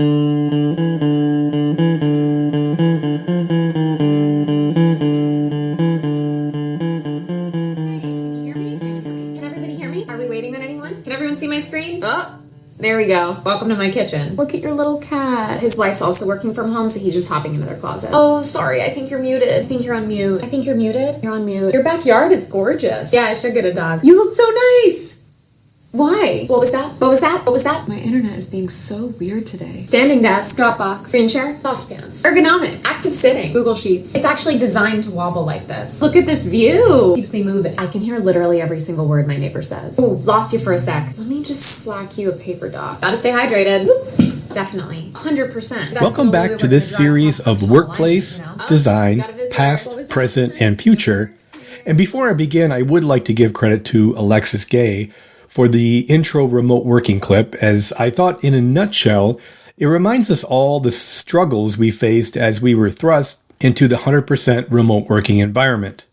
There we go. Welcome to my kitchen. Look at your little cat. His wife's also working from home, so he's just hopping into their closet. Oh, sorry. I think you're muted. I think you're on mute. I think you're muted. You're on mute. Your backyard is gorgeous. Yeah, I should get a dog. You look so nice. Why? What was that? What was that? What was that? My internet is being so weird today. Standing desk, Dropbox, screen share, soft pants, ergonomic, active sitting, Google Sheets. It's actually designed to wobble like this. Look at this view. Keeps me moving. I can hear literally every single word my neighbor says. Oh, lost you for a sec. Let me just slack you a paper doc. Gotta stay hydrated. Definitely. 100%. Welcome back to this series of workplace, design, past, present, and future. And before I begin, I would like to give credit to Alexis Gay for the intro remote working clip, as I thought in a nutshell, it reminds us all the struggles we faced as we were thrust into the 100% remote working environment.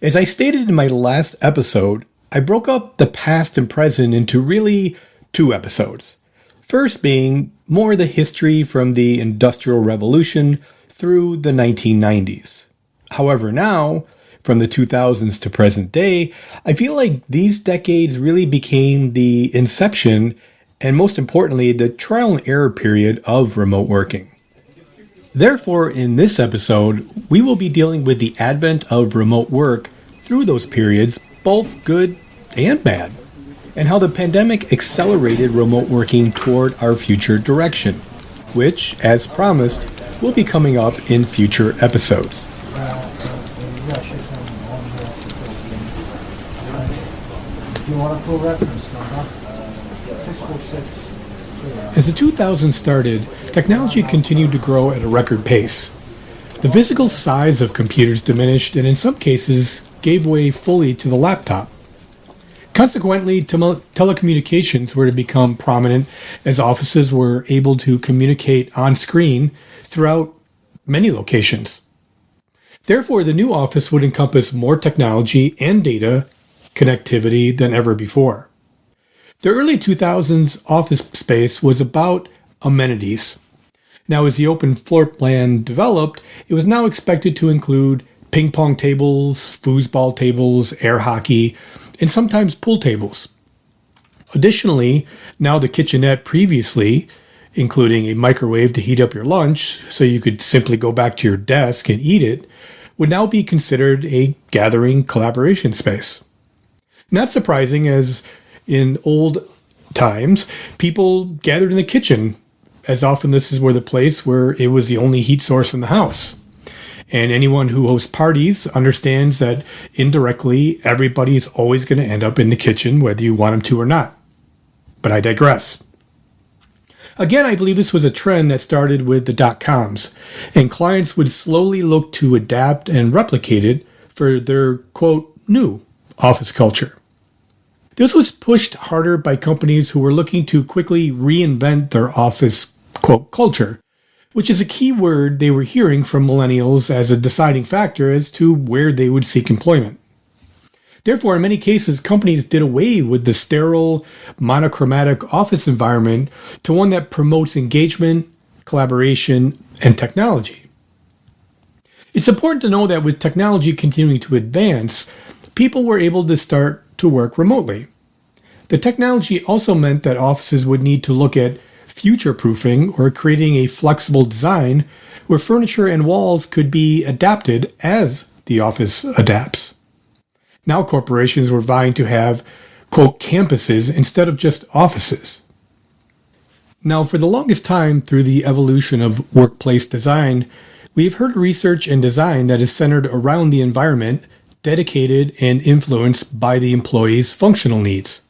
As I stated in my last episode, I broke up the past and present into really two episodes. First being more the history from the Industrial Revolution through the 1990s. However, now, from the 2000s to present day, I feel like these decades really became the inception and, most importantly, the trial and error period of remote working. Therefore, in this episode, we will be dealing with the advent of remote work through those periods, both good and bad, and how the pandemic accelerated remote working toward our future direction, which, as promised, will be coming up in future episodes. As the 2000s started, technology continued to grow at a record pace. The physical size of computers diminished and in some cases gave way fully to the laptop. Consequently, telecommunications were to become prominent as offices were able to communicate on screen throughout many locations. Therefore, the new office would encompass more technology and data connectivity than ever before. The early 2000s office space was about amenities. Now, as the open floor plan developed, it was now expected to include ping pong tables, foosball tables, air hockey, and sometimes pool tables. Additionally, now the kitchenette previously, including a microwave to heat up your lunch so you could simply go back to your desk and eat it, would now be considered a gathering collaboration space. Not surprising, as in old times, people gathered in the kitchen, as often this is where the place where it was the only heat source in the house. And anyone who hosts parties understands that indirectly, everybody's always going to end up in the kitchen, whether you want them to or not. But I digress. Again, I believe this was a trend that started with the dot-coms, and clients would slowly look to adapt and replicate it for their, quote, new office culture. This was pushed harder by companies who were looking to quickly reinvent their office, quote, culture, which is a key word they were hearing from millennials as a deciding factor as to where they would seek employment. Therefore, in many cases, companies did away with the sterile, monochromatic office environment to one that promotes engagement, collaboration, and technology. It's important to know that with technology continuing to advance, people were able to start to work remotely. The technology also meant that offices would need to look at future-proofing or creating a flexible design where furniture and walls could be adapted as the office adapts. Now corporations were vying to have, quote, campuses instead of just offices. Now, for the longest time through the evolution of workplace design, we've heard research and design that is centered around the environment, dedicated and influenced by the employee's functional needs.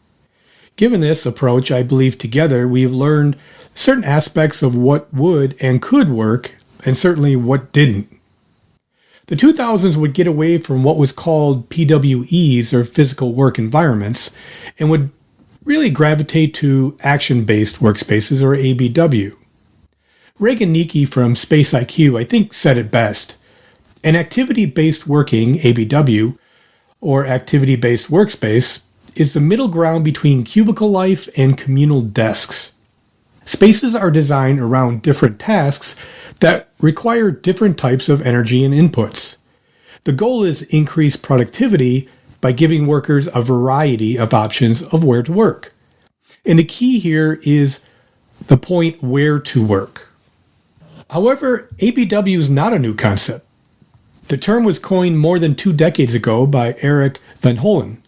Given this approach, I believe together we've learned certain aspects of what would and could work, and certainly what didn't. The 2000s would get away from what was called PWEs, or physical work environments, and would really gravitate to action-based workspaces, or ABW. Reagan Nicki from Space IQ, I think, said it best. An activity-based working, ABW, or activity-based workspace, is the middle ground between cubicle life and communal desks. Spaces are designed around different tasks that require different types of energy and inputs. The goal is increased productivity by giving workers a variety of options of where to work. And the key here is the point where to work. However, ABW is not a new concept. The term was coined more than 2 decades ago by Eric van Hollen,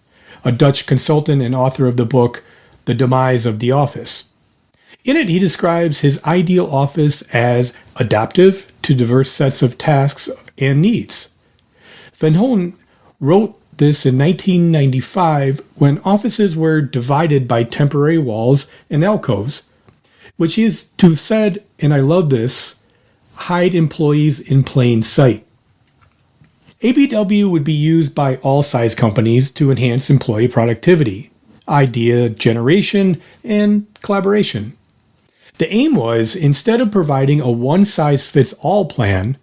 a Dutch consultant and author of the book The Demise of the Office. In it, he describes his ideal office as adaptive to diverse sets of tasks and needs. Van Hollen wrote this in 1995 when offices were divided by temporary walls and alcoves, which is to have said, and I love this, hide employees in plain sight. ABW would be used by all size companies to enhance employee productivity, idea generation, and collaboration. The aim was, instead of providing a one-size-fits-all plan,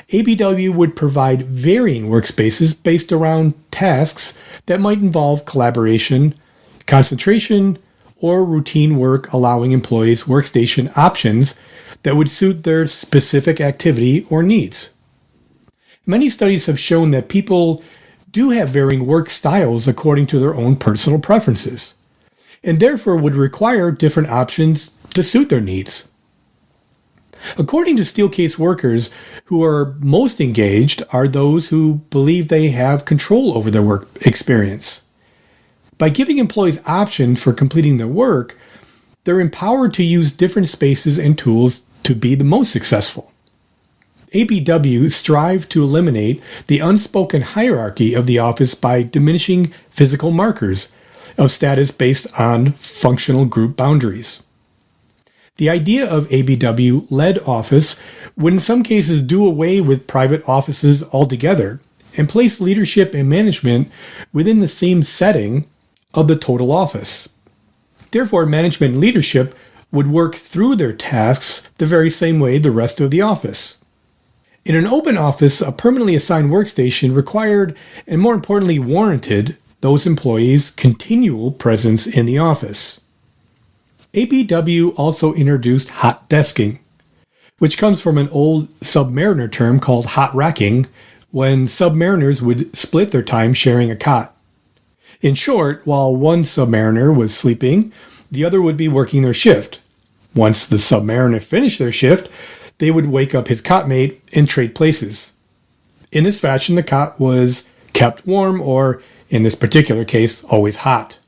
ABW would provide varying workspaces based around tasks that might involve collaboration, concentration, or routine work, allowing employees workstation options that would suit their specific activity or needs. Many studies have shown that people do have varying work styles according to their own personal preferences, and therefore would require different options to suit their needs. According to Steelcase workers, who are most engaged are those who believe they have control over their work experience. By giving employees options for completing their work, they're empowered to use different spaces and tools to be the most successful. ABW strive to eliminate the unspoken hierarchy of the office by diminishing physical markers of status based on functional group boundaries. The idea of ABW-led office would in some cases do away with private offices altogether and place leadership and management within the same setting of the total office. Therefore, management and leadership would work through their tasks the very same way the rest of the office. In an open office, a permanently assigned workstation required, and more importantly warranted, those employees' continual presence in the office. ABW also introduced hot desking, which comes from an old submariner term called hot racking, when submariners would split their time sharing a cot. In short, while one submariner was sleeping, the other would be working their shift. Once the submariner finished their shift, they would wake up his cotmate and trade places. In this fashion, the cot was kept warm, or in this particular case, always hot.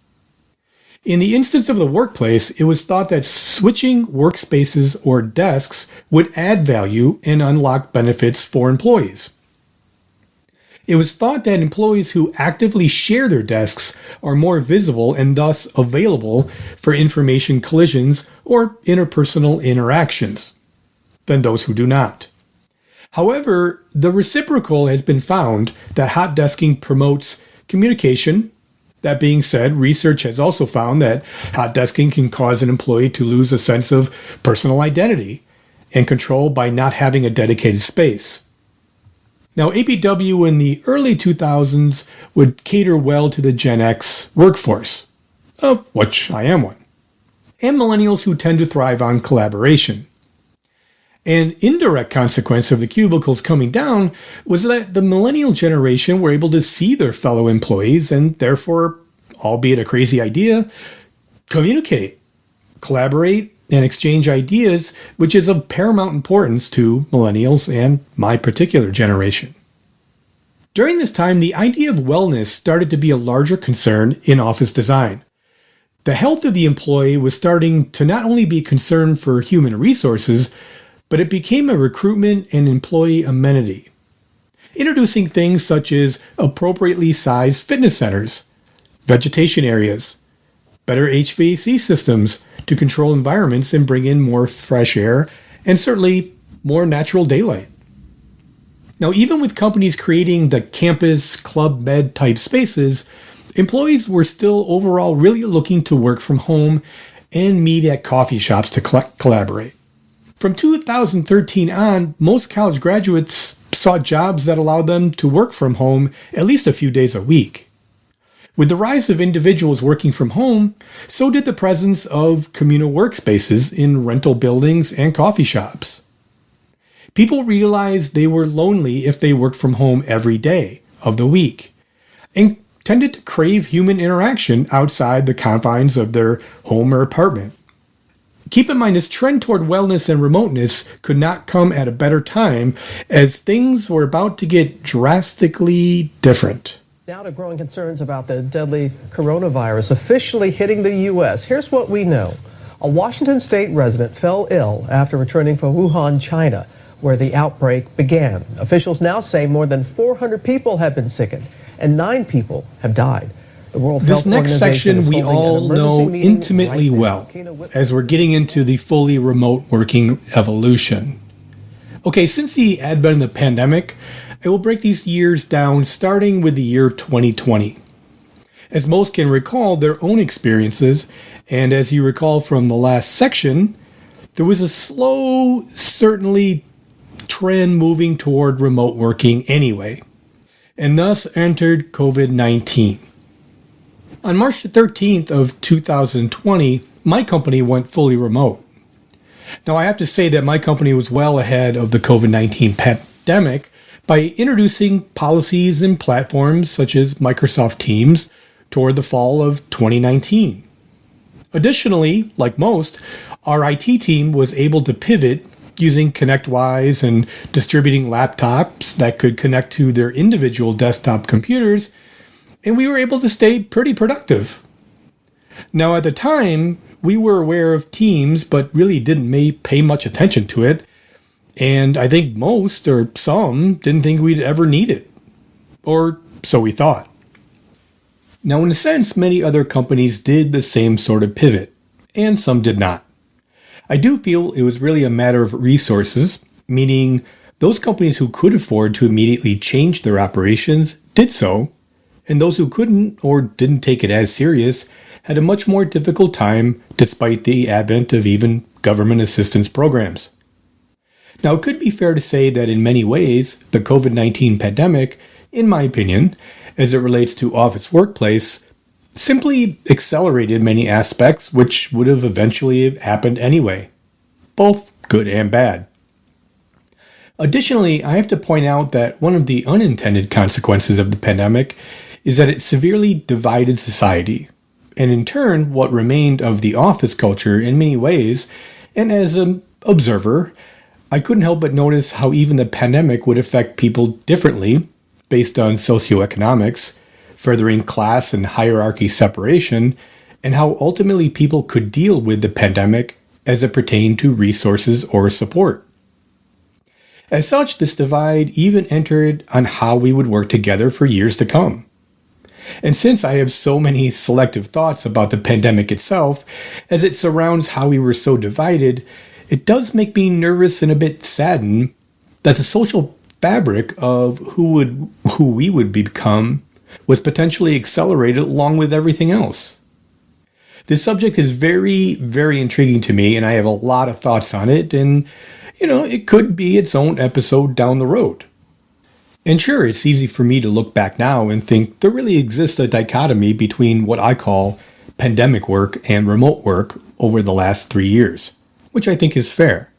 In the instance of the workplace, it was thought that switching workspaces or desks would add value and unlock benefits for employees. It was thought that employees who actively share their desks are more visible and thus available for information collisions or interpersonal interactions than those who do not. However, the reciprocal has been found that hot desking promotes communication. That being said, research has also found that hot desking can cause an employee to lose a sense of personal identity and control by not having a dedicated space. Now, ABW in the early 2000s would cater well to the Gen X workforce, of which I am one, and millennials who tend to thrive on collaboration. An indirect consequence of the cubicles coming down was that the millennial generation were able to see their fellow employees and therefore, albeit a crazy idea, communicate, collaborate, and exchange ideas, which is of paramount importance to millennials and my particular generation. During this time, the idea of wellness started to be a larger concern in office design. The health of the employee was starting to not only be a concern for human resources, but it became a recruitment and employee amenity, introducing things such as appropriately sized fitness centers, vegetation areas, better HVAC systems to control environments and bring in more fresh air, and certainly more natural daylight. Now, even with companies creating the campus, club med type spaces, employees were still overall really looking to work from home and meet at coffee shops to collaborate. From 2013 on, most college graduates sought jobs that allowed them to work from home at least a few days a week. With the rise of individuals working from home, so did the presence of communal workspaces in rental buildings and coffee shops. People realized they were lonely if they worked from home every day of the week, and tended to crave human interaction outside the confines of their home or apartment. Keep in mind, this trend toward wellness and remoteness could not come at a better time, as things were about to get drastically different. Now to growing concerns about the deadly coronavirus officially hitting the U.S. Here's what we know. A Washington state resident fell ill after returning from Wuhan, China, where the outbreak began. Officials now say more than 400 people have been sickened and 9 people have died. The World Health This next section we all know intimately well, as we're getting into the fully remote working evolution. Okay, since the advent of the pandemic, I will break these years down starting with the year 2020. As most can recall their own experiences, and as you recall from the last section, there was a slow, certainly trend moving toward remote working anyway, and thus entered COVID-19. On March the 13th of 2020, my company went fully remote. Now I have to say that my company was well ahead of the COVID-19 pandemic by introducing policies and platforms such as Microsoft Teams toward the fall of 2019. Additionally, like most, our IT team was able to pivot using ConnectWise and distributing laptops that could connect to their individual desktop computers, and we were able to stay pretty productive. Now, at the time, we were aware of Teams, but really didn't pay much attention to it, and I think most, or some, didn't think we'd ever need it. Or so we thought. Now, in a sense, many other companies did the same sort of pivot, and some did not. I do feel it was really a matter of resources, meaning those companies who could afford to immediately change their operations did so, and those who couldn't or didn't take it as serious had a much more difficult time despite the advent of even government assistance programs. Now, it could be fair to say that in many ways, the COVID-19 pandemic, in my opinion, as it relates to office workplace, simply accelerated many aspects which would have eventually happened anyway, both good and bad. Additionally, I have to point out that one of the unintended consequences of the pandemic is that it severely divided society, and in turn, what remained of the office culture in many ways, and as an observer, I couldn't help but notice how even the pandemic would affect people differently based on socioeconomics, furthering class and hierarchy separation, and how ultimately people could deal with the pandemic as it pertained to resources or support. As such, this divide even entered on how we would work together for years to come. And since I have so many selective thoughts about the pandemic itself, as it surrounds how we were so divided, it does make me nervous and a bit saddened that the social fabric of who we would become was potentially accelerated along with everything else. This subject is very, very intriguing to me, and I have a lot of thoughts on it, and, it could be its own episode down the road. And sure, it's easy for me to look back now and think there really exists a dichotomy between what I call pandemic work and remote work over the last 3 years, which I think is fair.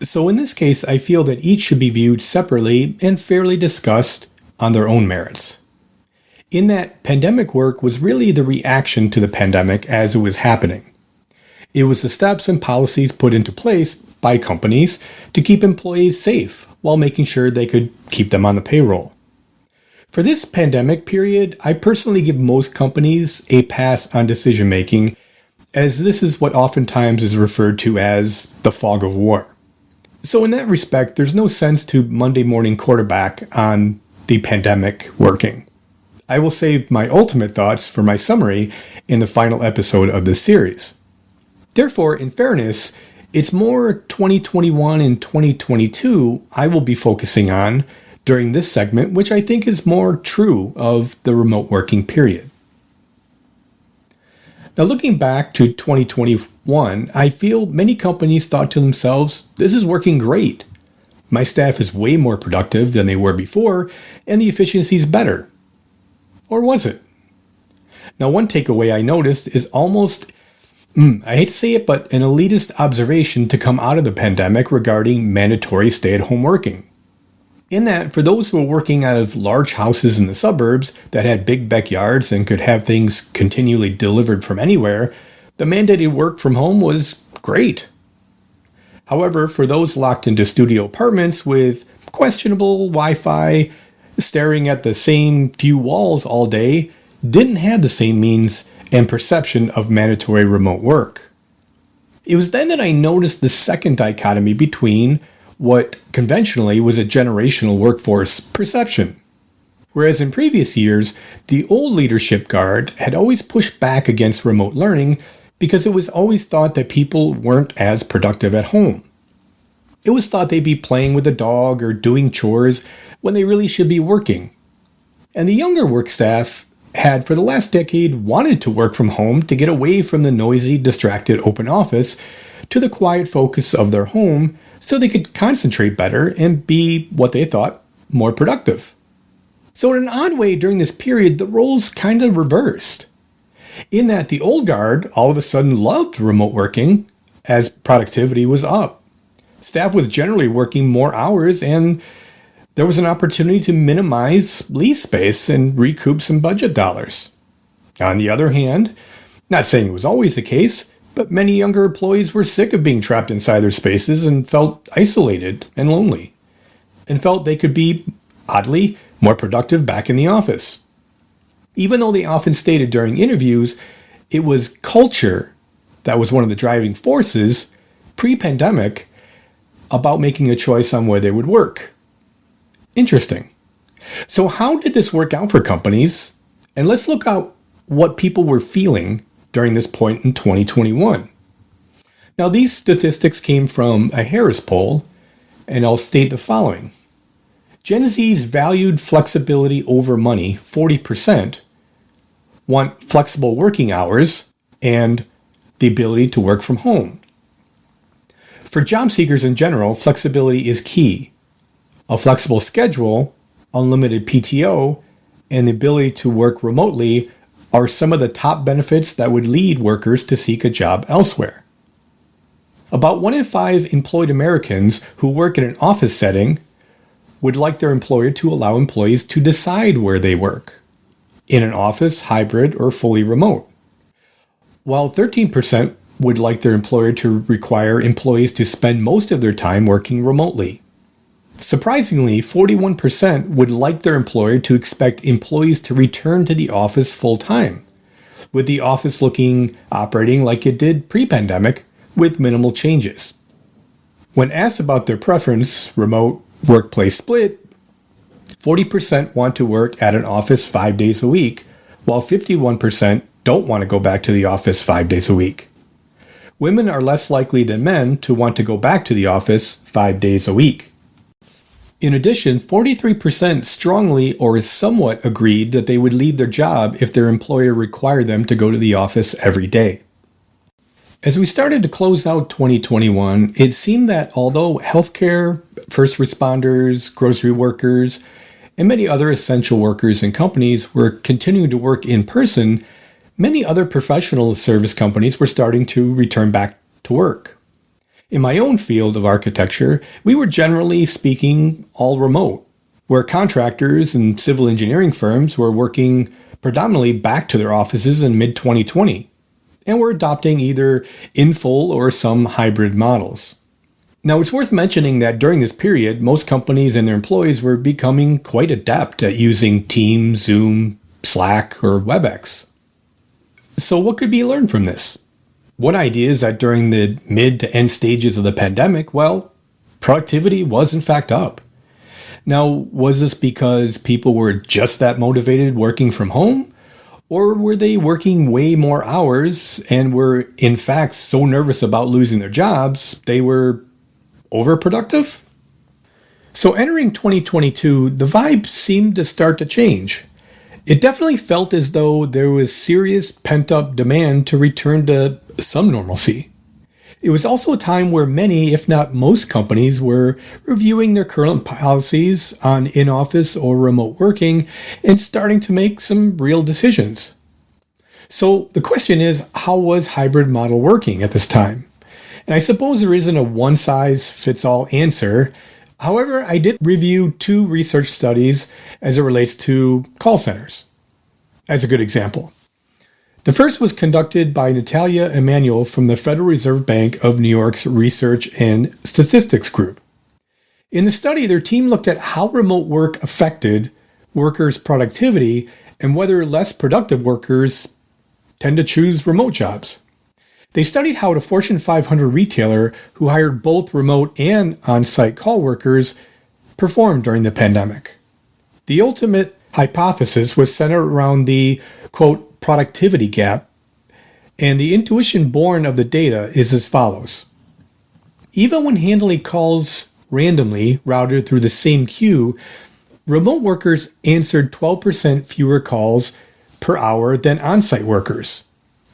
So in this case, I feel that each should be viewed separately and fairly discussed on their own merits. In that, pandemic work was really the reaction to the pandemic as it was happening. It was the steps and policies put into place by companies to keep employees safe while making sure they could keep them on the payroll. For this pandemic period, I personally give most companies a pass on decision making, as this is what oftentimes is referred to as the fog of war. So in that respect, there's no sense to Monday morning quarterback on the pandemic working. I will save my ultimate thoughts for my summary in the final episode of this series. Therefore, in fairness, it's more 2021 and 2022 I will be focusing on during this segment, which I think is more true of the remote working period. Now, looking back to 2021, I feel many companies thought to themselves, this is working great. My staff is way more productive than they were before, and the efficiency is better. Or was it? Now, one takeaway I noticed is almost, I hate to say it, but an elitist observation to come out of the pandemic regarding mandatory stay-at-home working. In that, for those who were working out of large houses in the suburbs that had big backyards and could have things continually delivered from anywhere, the mandated work from home was great. However, for those locked into studio apartments with questionable Wi-Fi, staring at the same few walls all day, didn't have the same means and perception of mandatory remote work. It was then that I noticed the second dichotomy between what conventionally was a generational workforce perception. Whereas in previous years, the old leadership guard had always pushed back against remote learning because it was always thought that people weren't as productive at home. It was thought they'd be playing with a dog or doing chores when they really should be working. And the younger work staff had for the last decade wanted to work from home to get away from the noisy, distracted open office to the quiet focus of their home so they could concentrate better and be what they thought more productive. So in an odd way, during this period, the roles kind of reversed. In that the old guard all of a sudden loved remote working as productivity was up. Staff was generally working more hours and there was an opportunity to minimize lease space and recoup some budget dollars. On the other hand, not saying it was always the case, but many younger employees were sick of being trapped inside their spaces and felt isolated and lonely, and felt they could be, oddly, more productive back in the office. Even though they often stated during interviews it was culture that was one of the driving forces pre-pandemic about making a choice on where they would work. Interesting. So how did this work out for companies? And let's look at what people were feeling during this point in 2021. Now, these statistics came from a Harris poll, and I'll state the following. Gen Z's valued flexibility over money, 40%, want flexible working hours and the ability to work from home. For job seekers in general, flexibility is key. A flexible schedule, unlimited PTO, and the ability to work remotely are some of the top benefits that would lead workers to seek a job elsewhere. About 1 in 5 employed Americans who work in an office setting would like their employer to allow employees to decide where they work, in an office, hybrid, or fully remote, while 13% would like their employer to require employees to spend most of their time working remotely. Surprisingly, 41% would like their employer to expect employees to return to the office full-time, with the office operating like it did pre-pandemic with minimal changes. When asked about their preference, remote workplace split, 40% want to work at an office 5 days a week, while 51% don't want to go back to the office 5 days a week. Women are less likely than men to want to go back to the office 5 days a week. In addition, 43% strongly or somewhat agreed that they would leave their job if their employer required them to go to the office every day. As we started to close out 2021, it seemed that although healthcare, first responders, grocery workers, and many other essential workers and companies were continuing to work in person, many other professional service companies were starting to return back to work. In my own field of architecture, we were generally speaking all remote, where contractors and civil engineering firms were working predominantly back to their offices in mid-2020, and were adopting either in full or some hybrid models. Now, it's worth mentioning that during this period, most companies and their employees were becoming quite adept at using Teams, Zoom, Slack, or WebEx. So what could be learned from this? One idea is that during the mid to end stages of the pandemic, productivity was in fact up. Now, was this because people were just that motivated working from home? Or were they working way more hours and were in fact so nervous about losing their jobs, they were overproductive? So entering 2022, the vibe seemed to start to change. It definitely felt as though there was serious pent-up demand to return to some normalcy. It was also a time where many, if not most companies, were reviewing their current policies on in-office or remote working and starting to make some real decisions. So the question is, how was hybrid model working at this time? And I suppose there isn't a one-size-fits-all answer. However, I did review 2 research studies as it relates to call centers, as a good example. The first was conducted by Natalia Emanuel from the Federal Reserve Bank of New York's Research and Statistics Group. In the study, their team looked at how remote work affected workers' productivity and whether less productive workers tend to choose remote jobs. They studied how a Fortune 500 retailer who hired both remote and on-site call workers performed during the pandemic. The ultimate hypothesis was centered around the, quote, productivity gap, and the intuition born of the data is as follows. Even when handling calls randomly routed through the same queue, remote workers answered 12% fewer calls per hour than on-site workers.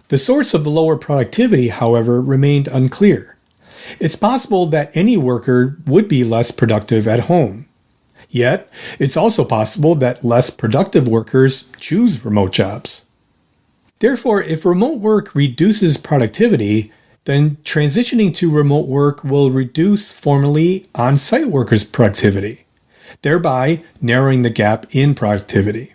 The source of the lower productivity, however, remained unclear. It's possible that any worker would be less productive at home. Yet, it's also possible that less productive workers choose remote jobs. Therefore, if remote work reduces productivity, then transitioning to remote work will reduce formerly on-site workers' productivity, thereby narrowing the gap in productivity.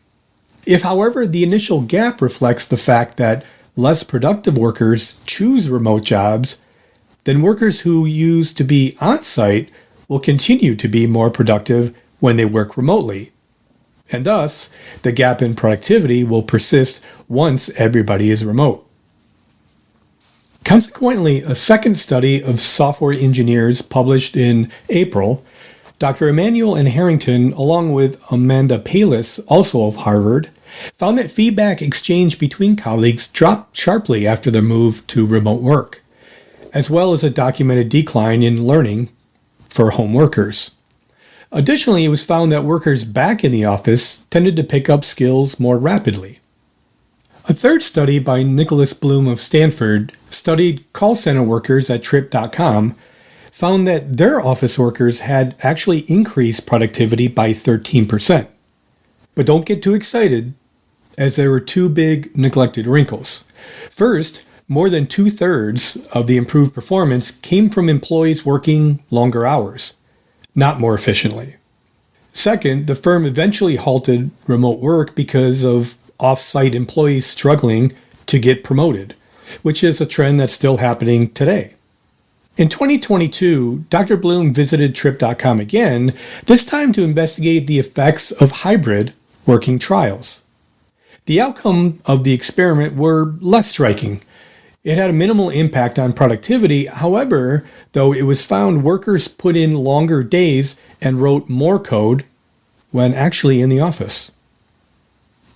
If, however, the initial gap reflects the fact that less productive workers choose remote jobs, then workers who used to be on-site will continue to be more productive when they work remotely. And thus, the gap in productivity will persist once everybody is remote. Consequently, a second study of software engineers published in April, Dr. Emanuel and Harrington, along with Amanda Palis, also of Harvard, found that feedback exchange between colleagues dropped sharply after their move to remote work, as well as a documented decline in learning for home workers. Additionally, it was found that workers back in the office tended to pick up skills more rapidly. A third study by Nicholas Bloom of Stanford studied call center workers at Trip.com, found that their office workers had actually increased productivity by 13%. But don't get too excited, as there were 2 big neglected wrinkles. First, more than 2/3 of the improved performance came from employees working longer hours, not more efficiently. Second, the firm eventually halted remote work because of off-site employees struggling to get promoted, which is a trend that's still happening today. In 2022, Dr. Bloom visited Trip.com again, this time to investigate the effects of hybrid working trials. The outcome of the experiment were less striking. It had a minimal impact on productivity. However, though, it was found workers put in longer days and wrote more code when actually in the office.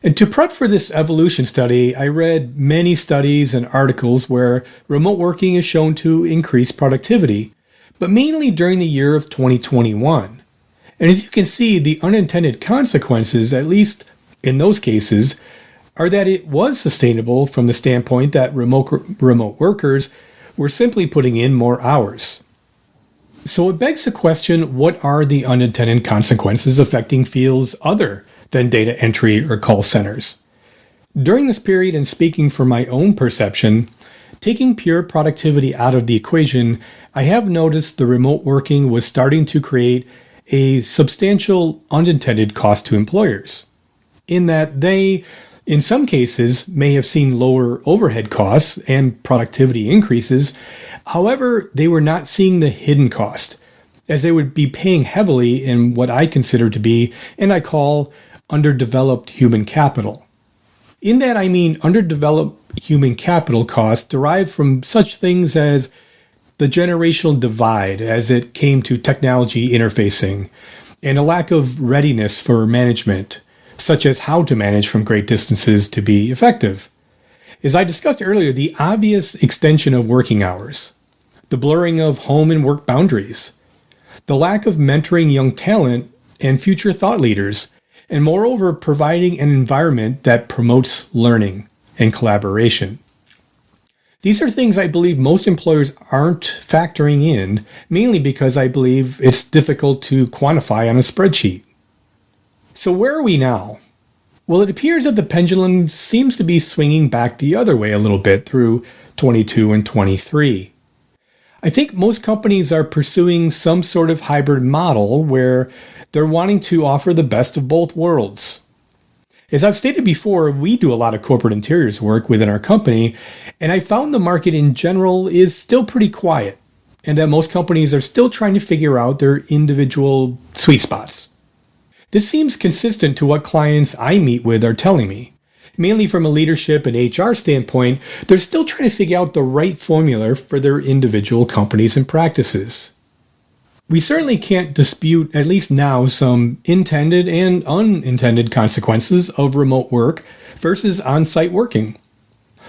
And to prep for this evolution study, I read many studies and articles where remote working is shown to increase productivity, but mainly during the year of 2021. And as you can see, the unintended consequences, at least in those cases, are that it was sustainable from the standpoint that remote workers were simply putting in more hours. So it begs the question, what are the unintended consequences affecting fields other than data entry or call centers? During this period, and speaking from my own perception, taking pure productivity out of the equation, I have noticed the remote working was starting to create a substantial unintended cost to employers, in that they, in some cases, may have seen lower overhead costs and productivity increases. However, they were not seeing the hidden cost, as they would be paying heavily in what I consider to be, and I call, underdeveloped human capital. In that I mean underdeveloped human capital costs derived from such things as the generational divide as it came to technology interfacing, and a lack of readiness for management, such as how to manage from great distances to be effective. As I discussed earlier, the obvious extension of working hours, the blurring of home and work boundaries, the lack of mentoring young talent and future thought leaders, and moreover, providing an environment that promotes learning and collaboration. These are things I believe most employers aren't factoring in, mainly because I believe it's difficult to quantify on a spreadsheet. So where are we now? Well, it appears that the pendulum seems to be swinging back the other way a little bit through 22 and 23. I think most companies are pursuing some sort of hybrid model where they're wanting to offer the best of both worlds. As I've stated before, we do a lot of corporate interiors work within our company, and I found the market in general is still pretty quiet, and that most companies are still trying to figure out their individual sweet spots. This seems consistent to what clients I meet with are telling me. Mainly from a leadership and HR standpoint, they're still trying to figure out the right formula for their individual companies and practices. We certainly can't dispute, at least now, some intended and unintended consequences of remote work versus on-site working.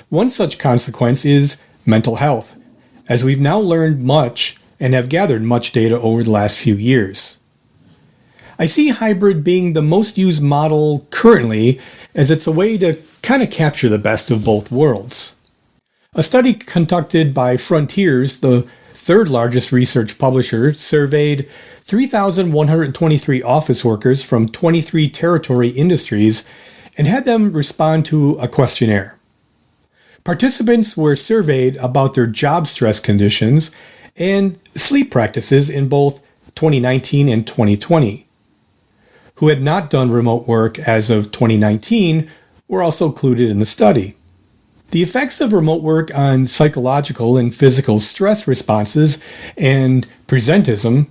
One such consequence is mental health, as we've now learned much and have gathered much data over the last few years. I see hybrid being the most used model currently, as it's a way to kind of capture the best of both worlds. A study conducted by Frontiers, the third largest research publisher, surveyed 3,123 office workers from 23 territory industries and had them respond to a questionnaire. Participants were surveyed about their job stress conditions and sleep practices in both 2019 and 2020. Who had not done remote work as of 2019 were also included in the study. The effects of remote work on psychological and physical stress responses and presentism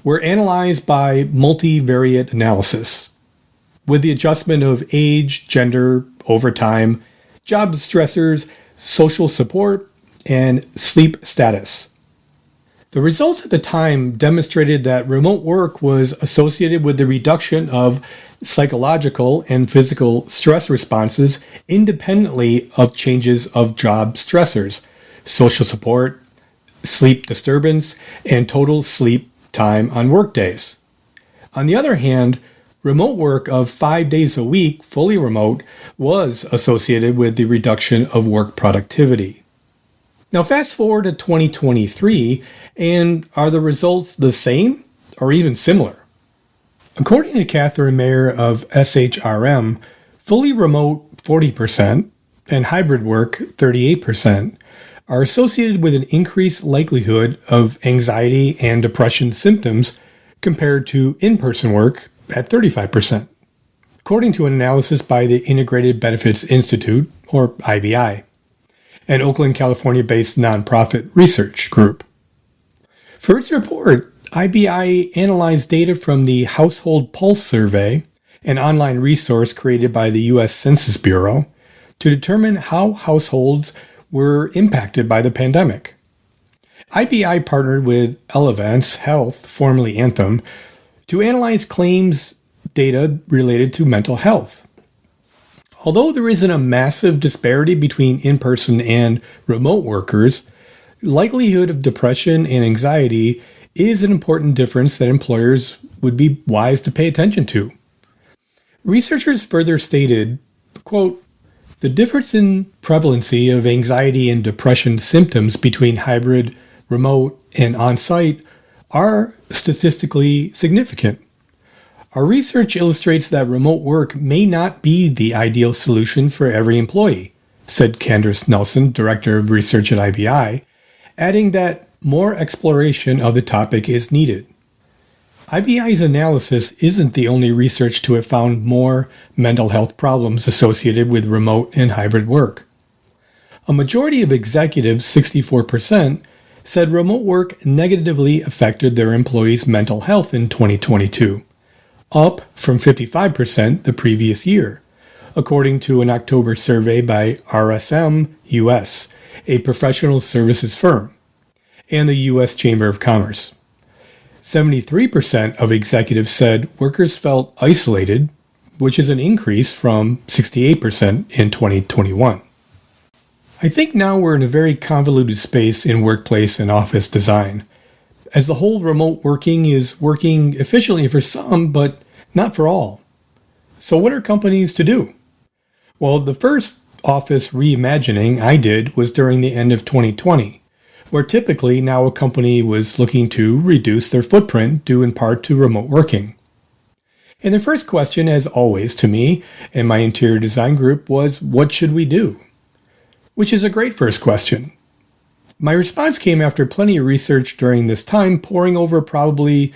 were analyzed by multivariate analysis, with the adjustment of age, gender, overtime, job stressors, social support, and sleep status. The results at the time demonstrated that remote work was associated with the reduction of psychological and physical stress responses independently of changes of job stressors, social support, sleep disturbance, and total sleep time on work days. On the other hand, remote work of 5 days a week, fully remote, was associated with the reduction of work productivity. Now fast forward to 2023, and are the results the same or even similar? According to Catherine Mayer of SHRM, fully remote 40% and hybrid work 38% are associated with an increased likelihood of anxiety and depression symptoms compared to in-person work at 35%, according to an analysis by the Integrated Benefits Institute, or IBI, an Oakland, California-based nonprofit research group. For its report, IBI analyzed data from the Household Pulse Survey, an online resource created by the U.S. Census Bureau, to determine how households were impacted by the pandemic. IBI partnered with Elevance Health, formerly Anthem, to analyze claims data related to mental health. Although there isn't a massive disparity between in-person and remote workers, likelihood of depression and anxiety is an important difference that employers would be wise to pay attention to. Researchers further stated, quote, "The difference in prevalency of anxiety and depression symptoms between hybrid, remote, and on-site are statistically significant. Our research illustrates that remote work may not be the ideal solution for every employee," said Candace Nelson, Director of Research at IBI, adding that more exploration of the topic is needed. IBI's analysis isn't the only research to have found more mental health problems associated with remote and hybrid work. A majority of executives, 64%, said remote work negatively affected their employees' mental health in 2022, up from 55% the previous year, according to an October survey by RSM US, a professional services firm, and the U.S. Chamber of Commerce. 73% of executives said workers felt isolated, which is an increase from 68% in 2021. I think now we're in a very convoluted space in workplace and office design, as the whole remote working is working efficiently for some, but not for all. So what are companies to do? Well, the first office reimagining I did was during the end of 2020, where typically now a company was looking to reduce their footprint due in part to remote working. And the first question, as always, to me and my interior design group was, what should we do? Which is a great first question. My response came after plenty of research during this time, poring over probably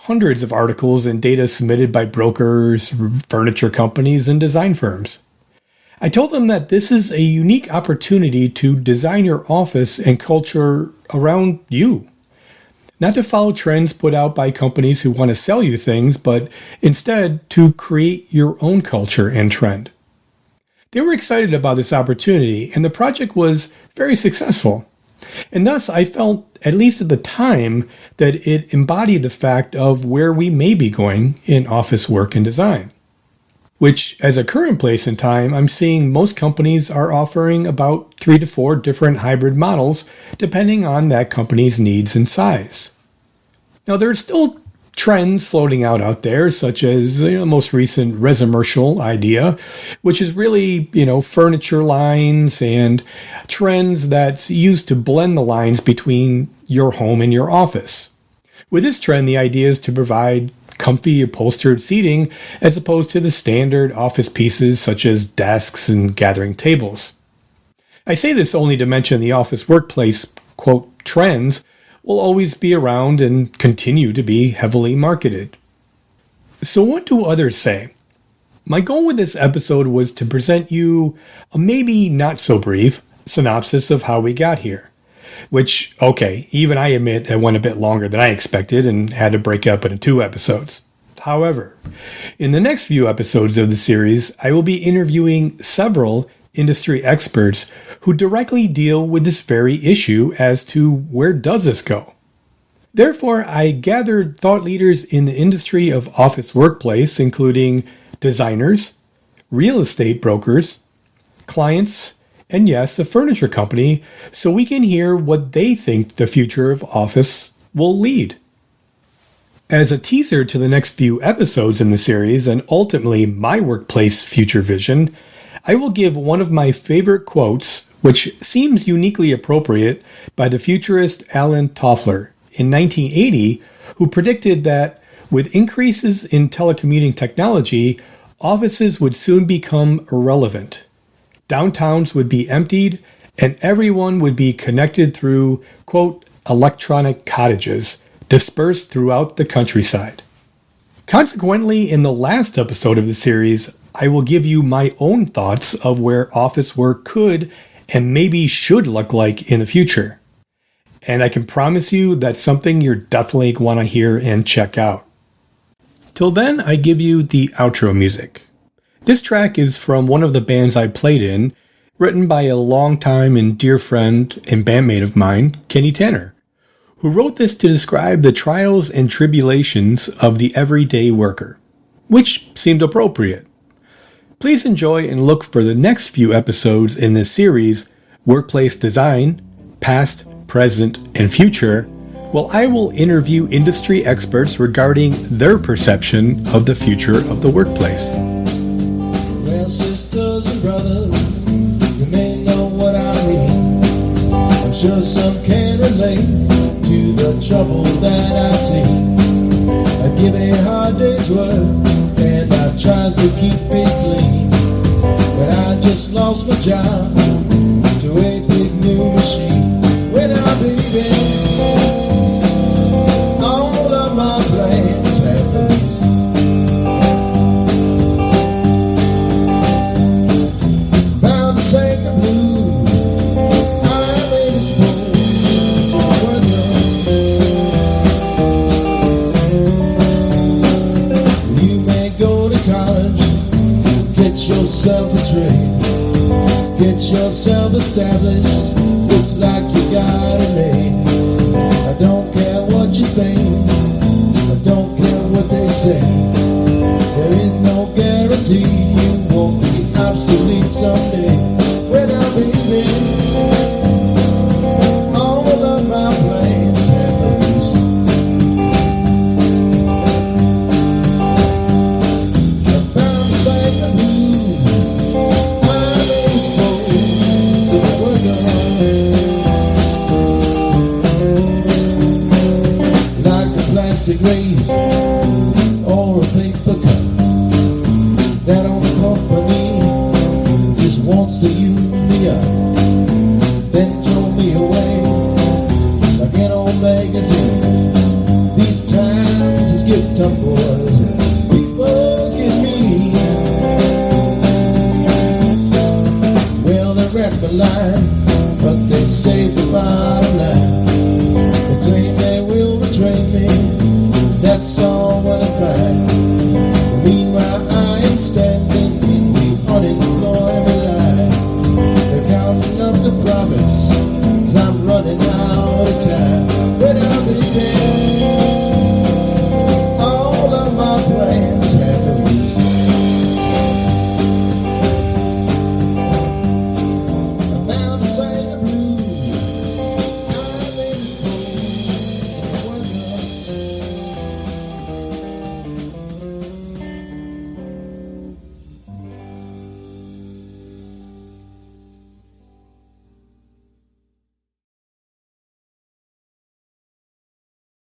hundreds of articles and data submitted by brokers, furniture companies, and design firms. I told them that this is a unique opportunity to design your office and culture around you. Not to follow trends put out by companies who want to sell you things, but instead to create your own culture and trend. They were excited about this opportunity, and the project was very successful. And thus, I felt, at least at the time, that it embodied the fact of where we may be going in office work and design. Which, as a current place in time, I'm seeing most companies are offering about 3 to 4 different hybrid models, depending on that company's needs and size. Now, there are still trends floating out there, such as the most recent resomercial idea, which is really, furniture lines and trends that's used to blend the lines between your home and your office. With this trend, the idea is to provide comfy upholstered seating as opposed to the standard office pieces such as desks and gathering tables. I say this only to mention the office workplace, quote, trends will always be around and continue to be heavily marketed. So what do others say? My goal with this episode was to present you a maybe not so brief synopsis of how we got here. Which, okay, even I admit it went a bit longer than I expected and had to break up into 2 episodes. However, in the next few episodes of the series, I will be interviewing several industry experts who directly deal with this very issue as to where does this go. Therefore, I gathered thought leaders in the industry of office workplace, including designers, real estate brokers, clients, and yes, a furniture company, so we can hear what they think the future of office will lead. As a teaser to the next few episodes in the series, and ultimately my workplace future vision, I will give one of my favorite quotes, which seems uniquely appropriate, by the futurist Alan Toffler in 1980, who predicted that with increases in telecommuting technology, offices would soon become irrelevant. Downtowns would be emptied, and everyone would be connected through, quote, electronic cottages, dispersed throughout the countryside. Consequently, in the last episode of the series, I will give you my own thoughts of where office work could and maybe should look like in the future. And I can promise you that's something you're definitely want to hear and check out. Till then, I give you the outro music. This track is from one of the bands I played in, written by a longtime and dear friend and bandmate of mine, Kenny Tanner, who wrote this to describe the trials and tribulations of the everyday worker, which seemed appropriate. Please enjoy and look for the next few episodes in this series, Workplace Design, Past, Present, and Future, while I will interview industry experts regarding their perception of the future of the workplace. Well, sisters and brothers, you may know what I mean. I'm sure some can relate to the trouble that I see. I give a hard day's work and I tries to keep it clean, but I just lost my job to a big new machine. When I baby, all of my plans have been bound to sink the blue. I'm in this pool, you may go to college, get yourself a trade, get yourself established. Looks like you got a name. I don't care what you think, I don't care what they say. There is no guarantee you won't be obsolete someday. When I baby, all of my plans have been loose. I found sight of blue. I'm exposed to the work plastic waste or a paper get tough, boys. People's get mean. Well, they wrap the line, but they save the bottom line. They claim they will retrain me.